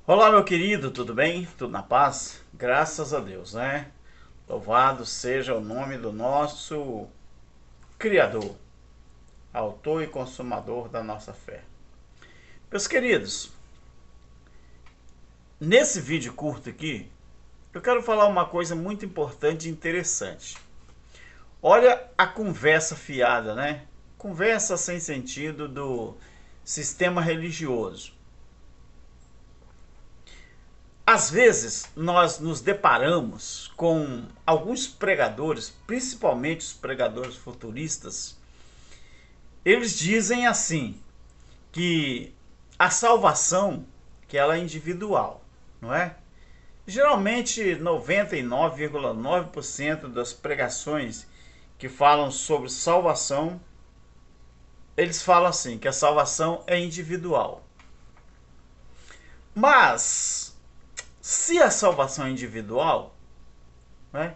Olá, meu querido, tudo bem? Tudo na paz? Graças a Deus, né? Louvado seja o nome do nosso Criador, autor e consumador da nossa fé. Meus queridos, nesse vídeo curto aqui, eu quero falar uma coisa muito importante e interessante. Olha a conversa fiada, né? Conversa sem sentido do sistema religioso. Às vezes nós nos deparamos com alguns pregadores, principalmente os pregadores futuristas. Eles dizem assim que a salvação, que ela é individual, não é? Geralmente 99,9% das pregações que falam sobre salvação, eles falam assim, que a salvação é individual. Mas se a salvação é individual, né?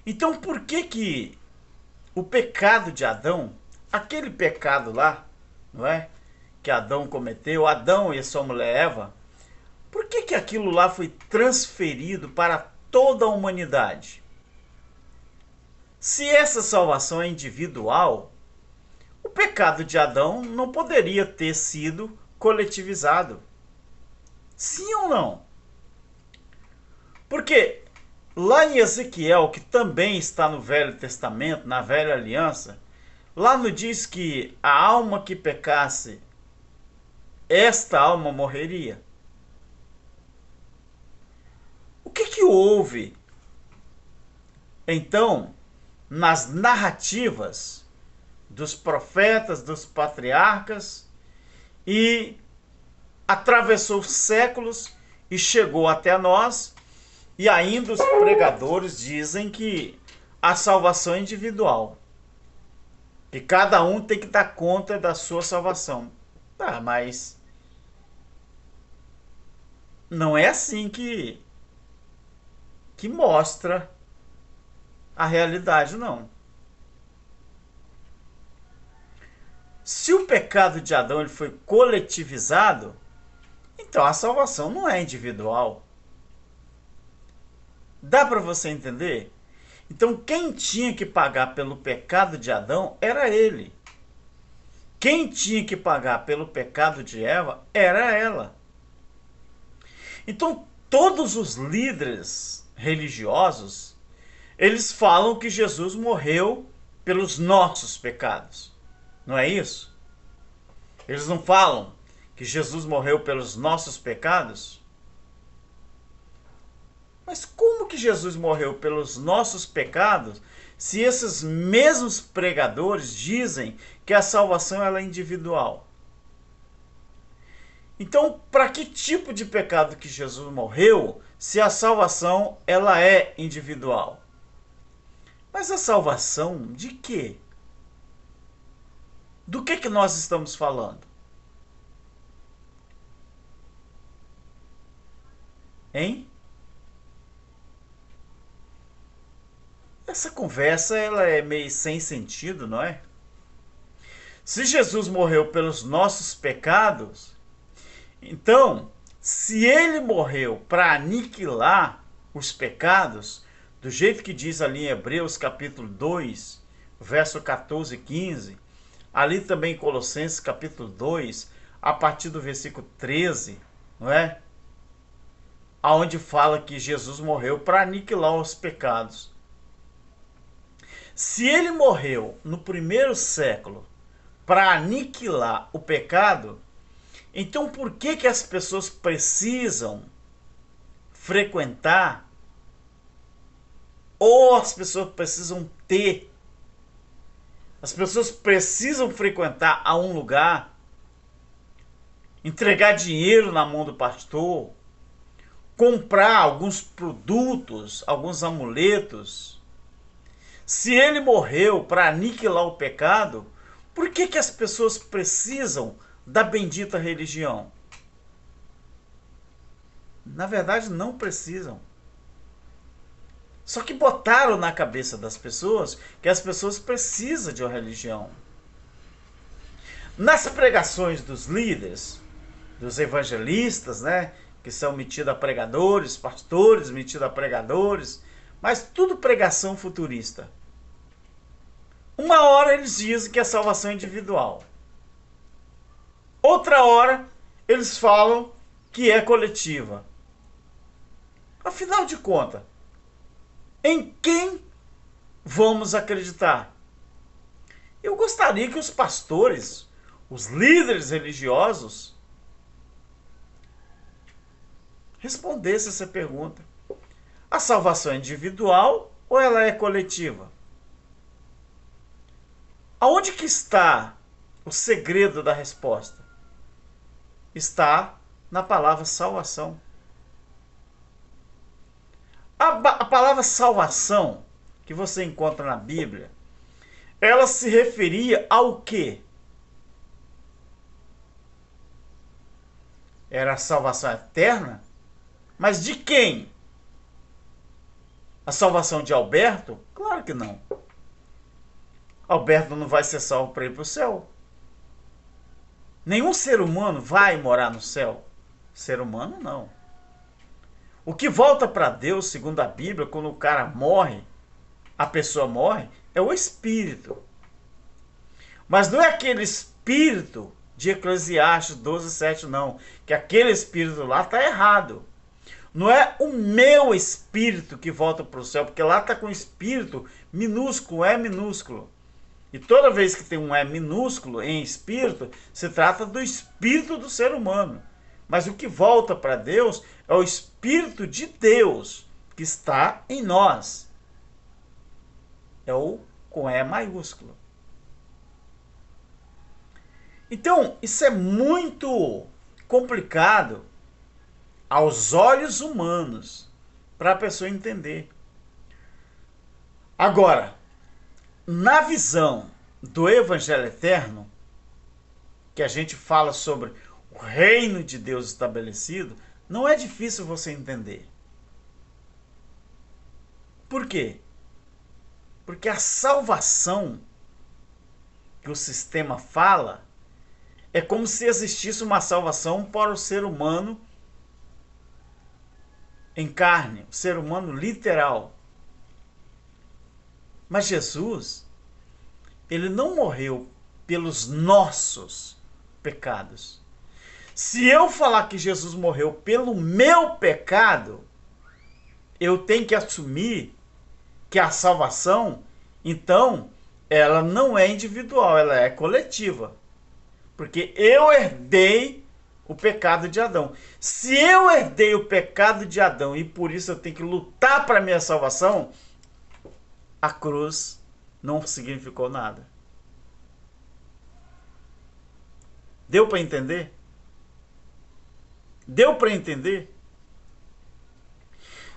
Então por que o pecado de Adão, aquele pecado lá, não é? Que Adão cometeu, Adão e a sua mulher Eva, por que aquilo lá foi transferido para toda a humanidade? Se essa salvação é individual, o pecado de Adão não poderia ter sido coletivizado. Sim ou não? Porque lá em Ezequiel, que também está no Velho Testamento, na Velha Aliança, lá não diz que a alma que pecasse, esta alma morreria. O que houve, então, nas narrativas dos profetas, dos patriarcas, e atravessou séculos e chegou até nós, e ainda os pregadores dizem que a salvação é individual, que cada um tem que dar conta da sua salvação. Tá, mas não é assim que mostra a realidade, não. Se o pecado de Adão ele foi coletivizado, então a salvação não é individual. Dá para você entender? Então quem tinha que pagar pelo pecado de Adão era ele. Quem tinha que pagar pelo pecado de Eva era ela. Então todos os líderes religiosos, eles falam que Jesus morreu pelos nossos pecados. Não é isso? Eles não falam que Jesus morreu pelos nossos pecados? Mas como que Jesus morreu pelos nossos pecados se esses mesmos pregadores dizem que a salvação ela é individual? Então, para que tipo de pecado que Jesus morreu se a salvação ela é individual? Mas a salvação de quê? Do que nós estamos falando? Hein? Essa conversa ela é meio sem sentido, não é? Se Jesus morreu pelos nossos pecados, então, se ele morreu para aniquilar os pecados, do jeito que diz ali em Hebreus capítulo 2, verso 14 e 15, ali também em Colossenses capítulo 2, a partir do versículo 13, não é? Aonde fala que Jesus morreu para aniquilar os pecados. Se ele morreu no primeiro século para aniquilar o pecado, então por que as pessoas precisam frequentar ou as pessoas precisam ter? As pessoas precisam frequentar a um lugar, entregar dinheiro na mão do pastor, comprar alguns produtos, alguns amuletos. Se ele morreu para aniquilar o pecado, por que as pessoas precisam da bendita religião? Na verdade, não precisam. Só que botaram na cabeça das pessoas que as pessoas precisam de uma religião. Nas pregações dos líderes, dos evangelistas, né, que são metidos a pregadores, pastores metidos a pregadores, mas tudo pregação futurista. Uma hora eles dizem que é salvação individual. Outra hora eles falam que é coletiva. Afinal de contas, em quem vamos acreditar? Eu gostaria que os pastores, os líderes religiosos, respondessem essa pergunta. A salvação é individual ou ela é coletiva? Aonde que está o segredo da resposta? Está na palavra salvação. A palavra salvação que você encontra na Bíblia, ela se referia ao quê? Era a salvação eterna? Mas de quem? A salvação de Alberto? Claro que não. Alberto não vai ser salvo para ir para o céu. Nenhum ser humano vai morar no céu. Ser humano não. O que volta para Deus, segundo a Bíblia, quando o cara morre, a pessoa morre, é o espírito. Mas não é aquele espírito de Eclesiastes 12:7, não. Que aquele espírito lá está errado. Não é o meu espírito que volta para o céu, porque lá está com espírito minúsculo, é minúsculo. E toda vez que tem um é minúsculo em espírito, se trata do espírito do ser humano. Mas o que volta para Deus é o espírito de Deus que está em nós. É o com E maiúsculo. Então, isso é muito complicado aos olhos humanos para a pessoa entender. Agora, na visão do Evangelho Eterno, que a gente fala sobre o reino de Deus estabelecido, não é difícil você entender. Por quê? Porque a salvação que o sistema fala é como se existisse uma salvação para o ser humano em carne, o ser humano literal. Mas Jesus, ele não morreu pelos nossos pecados. Se eu falar que Jesus morreu pelo meu pecado, eu tenho que assumir que a salvação, então, ela não é individual, ela é coletiva. Porque eu herdei o pecado de Adão. Se eu herdei o pecado de Adão e por isso eu tenho que lutar para a minha salvação, a cruz não significou nada. Deu para entender? Deu para entender?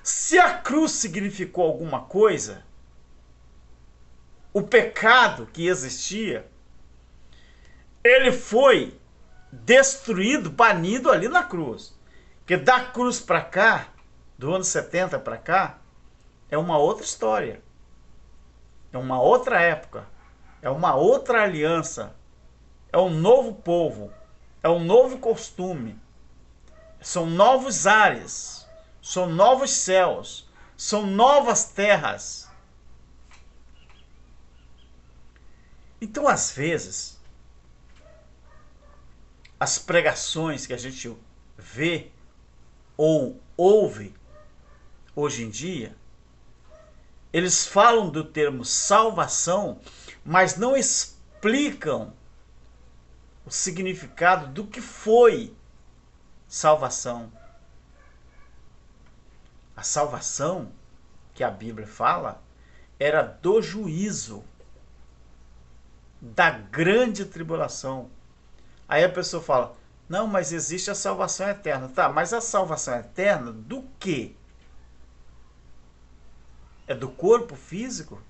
Se a cruz significou alguma coisa, o pecado que existia, ele foi destruído, banido ali na cruz. Porque da cruz para cá, do ano 70 para cá, é uma outra história. É uma outra época. É uma outra aliança. É um novo povo. É um novo costume. São novos ares. São novos céus. São novas terras. Então, às vezes, as pregações que a gente vê ou ouve hoje em dia, eles falam do termo salvação, mas não explicam o significado do que foi salvação. A salvação que a Bíblia fala era do juízo, da grande tribulação. Aí a pessoa fala, não, mas existe a salvação eterna. Tá, mas a salvação eterna do quê? É do corpo físico?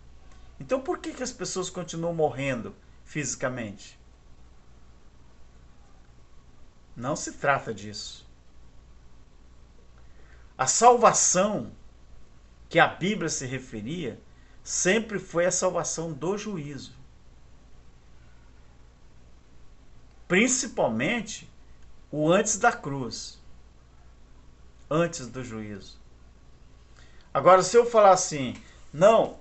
Então por que as pessoas continuam morrendo fisicamente? Não se trata disso. A salvação que a Bíblia se referia sempre foi a salvação do juízo. Principalmente o antes da cruz. antes do juízo. Agora, se eu falar assim, não,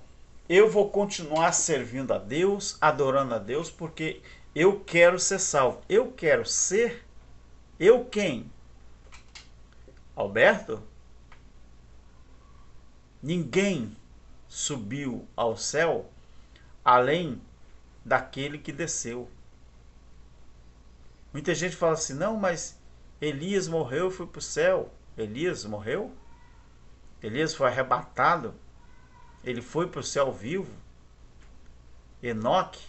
eu vou continuar servindo a Deus, adorando a Deus, porque eu quero ser salvo. Eu quero ser, eu quem? Alberto? Ninguém subiu ao céu além daquele que desceu. Muita gente fala assim, não, mas Elias morreu e foi para o céu. Elias morreu? Elias foi arrebatado? Ele foi para o céu vivo? Enoque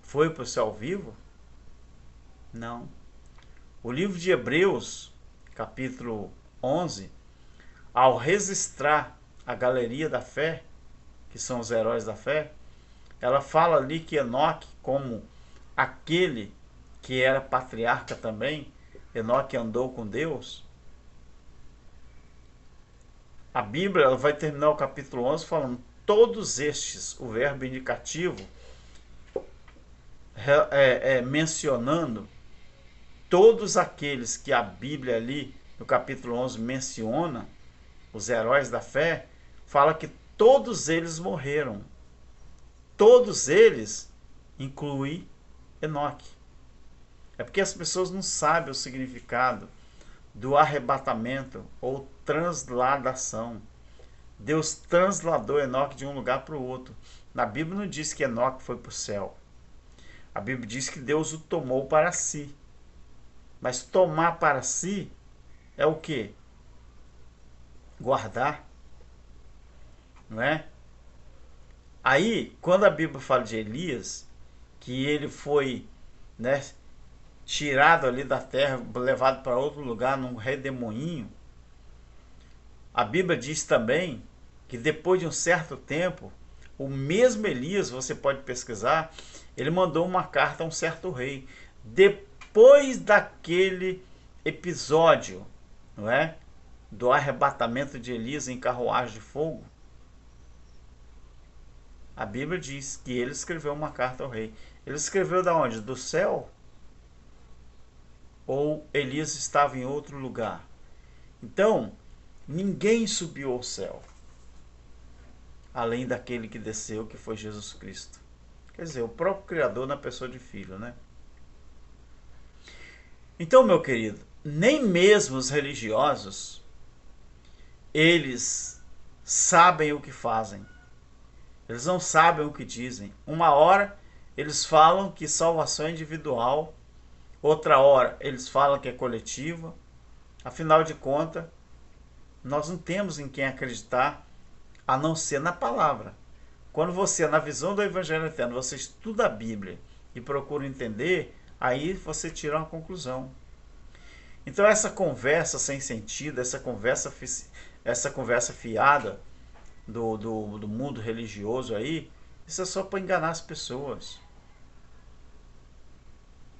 foi para o céu vivo? Não. O livro de Hebreus, capítulo 11, ao registrar a galeria da fé, que são os heróis da fé, ela fala ali que Enoque, como aquele que era patriarca também, Enoque andou com Deus. A Bíblia ela vai terminar o capítulo 11 falando todos estes, o verbo indicativo, mencionando todos aqueles que a Bíblia ali no capítulo 11 menciona, os heróis da fé, fala que todos eles morreram. Todos eles incluem Enoque. É porque as pessoas não sabem o significado do arrebatamento ou transladação. Deus transladou Enoque de um lugar para o outro. Na Bíblia não diz que Enoque foi para o céu. A Bíblia diz que Deus o tomou para si. Mas tomar para si é o quê? Guardar. Não é? Aí, quando a Bíblia fala de Elias, que ele foi, né, tirado ali da terra, levado para outro lugar num redemoinho, a Bíblia diz também que depois de um certo tempo, o mesmo Elias, você pode pesquisar, ele mandou uma carta a um certo rei. Depois daquele episódio, não é? Do arrebatamento de Elias em carruagem de fogo, a Bíblia diz que ele escreveu uma carta ao rei. Ele escreveu da onde? Do céu? Ou Elias estava em outro lugar? Então, ninguém subiu ao céu, além daquele que desceu, que foi Jesus Cristo. Quer dizer, o próprio Criador na pessoa de Filho, né? Então, meu querido, nem mesmo os religiosos, eles sabem o que fazem. Eles não sabem o que dizem. Uma hora eles falam que salvação é individual, outra hora eles falam que é coletiva. Afinal de contas, nós não temos em quem acreditar a não ser na palavra. Quando você, na visão do Evangelho Eterno, você estuda a Bíblia e procura entender, aí você tira uma conclusão. Então essa conversa sem sentido, essa conversa fiada do mundo religioso aí, isso é só para enganar as pessoas.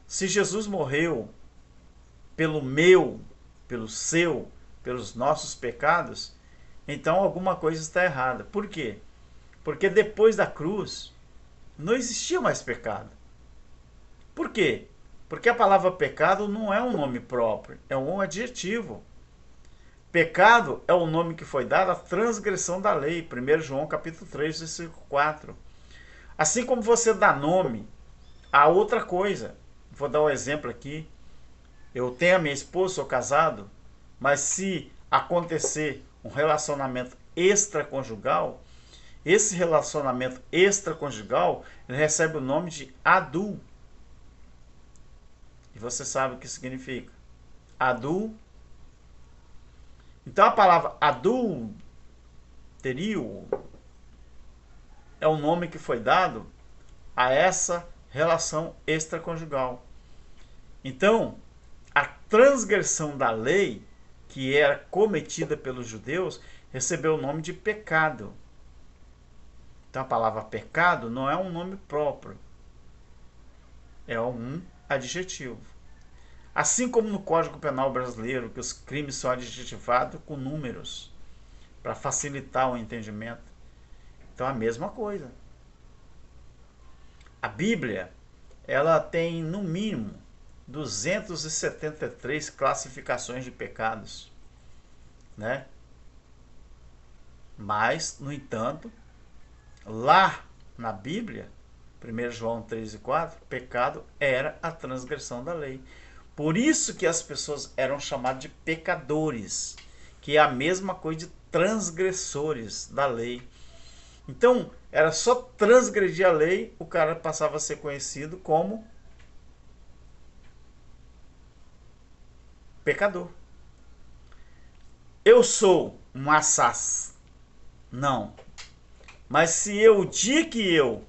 Se Jesus morreu pelo meu, pelo seu, pelos nossos pecados, então alguma coisa está errada. Por quê? Porque depois da cruz não existia mais pecado. Por quê? Porque a palavra pecado não é um nome próprio, é um adjetivo. Pecado é o nome que foi dado à transgressão da lei. 1 João capítulo 3, versículo 4. Assim como você dá nome a outra coisa. Vou dar um exemplo aqui. Eu tenho a minha esposa, sou casado, mas se acontecer um relacionamento extraconjugal, esse relacionamento extraconjugal, ele recebe o nome de adul. E você sabe o que significa. Adul. Então a palavra adulterio é o nome que foi dado a essa relação extraconjugal. Então, a transgressão da lei, que era cometida pelos judeus, recebeu o nome de pecado. Então a palavra pecado não é um nome próprio, é um adjetivo. Assim como no Código Penal brasileiro, que os crimes são adjetivados com números, para facilitar o entendimento. Então a mesma coisa. A Bíblia, ela tem no mínimo 273 classificações de pecados. né? Mas, no entanto, lá na Bíblia, 1 João 3 e 4, pecado era a transgressão da lei. Por isso que as pessoas eram chamadas de pecadores, que é a mesma coisa de transgressores da lei. Então, era só transgredir a lei, o cara passava a ser conhecido como pecador. Eu sou um assaz. Não. Mas se eu, o dia que eu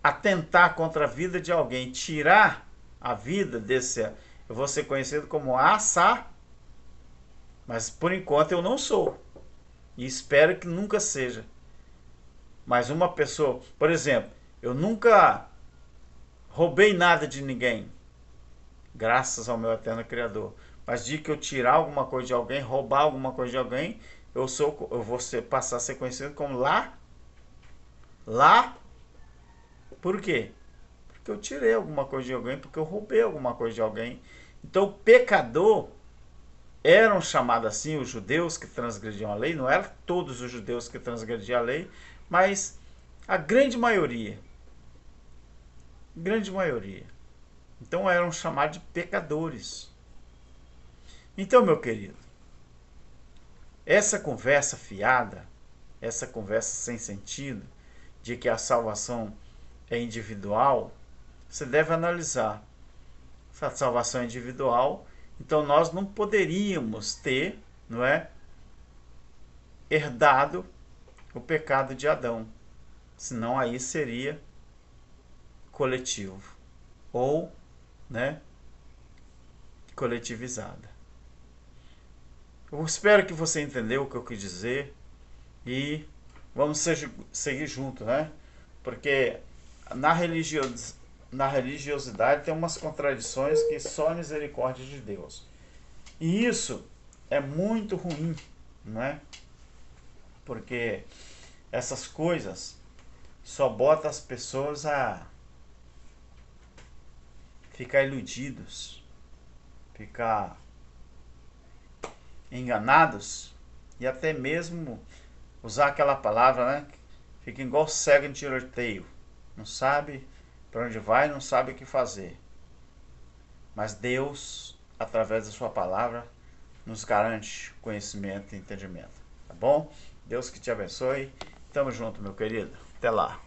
atentar contra a vida de alguém, tirar a vida desse, eu vou ser conhecido como assá, mas por enquanto eu não sou. E espero que nunca seja. Mas uma pessoa, por exemplo, eu nunca roubei nada de ninguém, graças ao meu eterno Criador. Mas de que eu tirar alguma coisa de alguém, roubar alguma coisa de alguém, eu vou passar a ser conhecido como lá. Por quê? Porque eu tirei alguma coisa de alguém, porque eu roubei alguma coisa de alguém. Então, o pecador eram chamados assim os judeus que transgrediam a lei. Não eram todos os judeus que transgrediam a lei, mas a grande maioria. Grande maioria. Então eram chamados de pecadores. Então, meu querido, essa conversa fiada, essa conversa sem sentido, de que a salvação é individual, você deve analisar. Se a salvação é individual, então nós não poderíamos ter, não é, herdado o pecado de Adão. Senão aí seria coletivo ou, né, coletivizada. Eu espero que você entendeu o que eu quis dizer e vamos seguir junto, né? Porque na religiosidade tem umas contradições que só a misericórdia de Deus. E isso é muito ruim, não é? Porque essas coisas só botam as pessoas a ficar iludidos, ficar enganados e até mesmo usar aquela palavra, né? Fica igual cego em tiroteio. Não sabe para onde vai, não sabe o que fazer. Mas Deus, através da sua palavra, nos garante conhecimento e entendimento. Tá bom? Deus que te abençoe. Tamo junto, meu querido. Até lá.